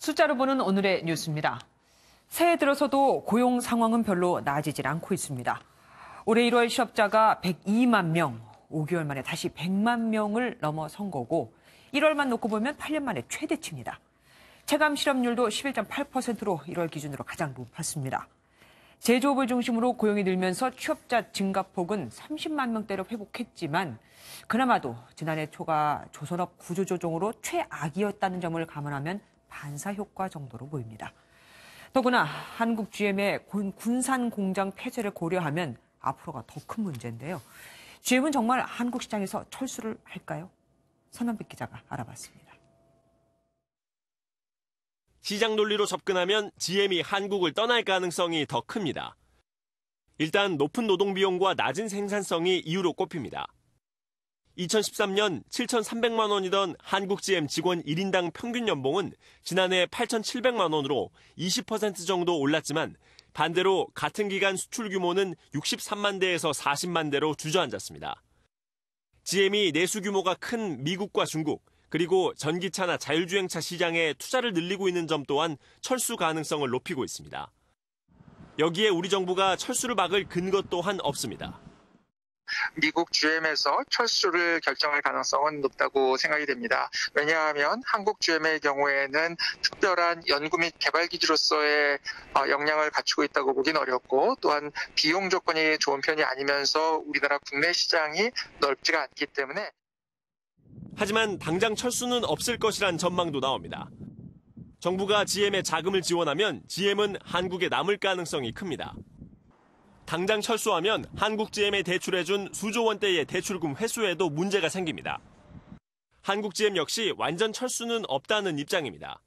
숫자로 보는 오늘의 뉴스입니다. 새해 들어서도 고용 상황은 별로 나아지질 않고 있습니다. 올해 1월 실업자가 102만 명, 5개월 만에 다시 100만 명을 넘어선 거고 1월만 놓고 보면 8년 만에 최대치입니다. 체감 실업률도 11.8%로 1월 기준으로 가장 높았습니다. 제조업을 중심으로 고용이 늘면서 취업자 증가폭은 30만 명대로 회복했지만 그나마도 지난해 초가 조선업 구조조정으로 최악이었다는 점을 감안하면 반사 효과 정도로 보입니다. 더구나 한국 GM의 군산 공장 폐쇄를 고려하면 앞으로가 더 큰 문제인데요. GM은 정말 한국 시장에서 철수를 할까요? 선원빛 기자가 알아봤습니다. 시장 논리로 접근하면 GM이 한국을 떠날 가능성이 더 큽니다. 일단 높은 노동 비용과 낮은 생산성이 이유로 꼽힙니다. 2013년 7,300만 원이던 한국 GM 직원 1인당 평균 연봉은 지난해 8,700만 원으로 20% 정도 올랐지만 반대로 같은 기간 수출 규모는 63만 대에서 40만 대로 주저앉았습니다. GM이 내수 규모가 큰 미국과 중국, 그리고 전기차나 자율주행차 시장에 투자를 늘리고 있는 점 또한 철수 가능성을 높이고 있습니다. 여기에 우리 정부가 철수를 막을 근거 또한 없습니다. 미국 GM에서 철수를 결정할 가능성은 높다고 생각이 됩니다. 왜냐하면 한국 GM의 경우에는 특별한 연구 및 개발 기지로서의 역량을 갖추고 있다고 보긴 어렵고 또한 비용 조건이 좋은 편이 아니면서 우리나라 국내 시장이 넓지가 않기 때문에 하지만 당장 철수는 없을 것이란 전망도 나옵니다. 정부가 GM에 자금을 지원하면 GM은 한국에 남을 가능성이 큽니다. 당장 철수하면 한국 GM에 대출해준 수조 원대의 대출금 회수에도 문제가 생깁니다. 한국 GM 역시 완전 철수는 없다는 입장입니다.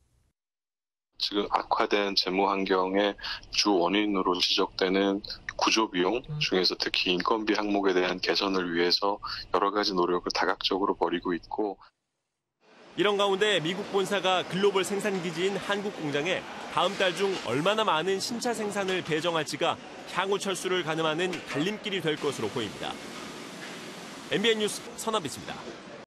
지금 악화된 재무 환경의 주 원인으로 지적되는 구조 비용 중에서 특히 인건비 항목에 대한 개선을 위해서 여러 가지 노력을 다각적으로 벌이고 있고 이런 가운데 미국 본사가 글로벌 생산 기지인 한국 공장에 다음 달 중 얼마나 많은 신차 생산을 배정할지가 향후 철수를 가늠하는 갈림길이 될 것으로 보입니다. MBN 뉴스 선아빛입니다.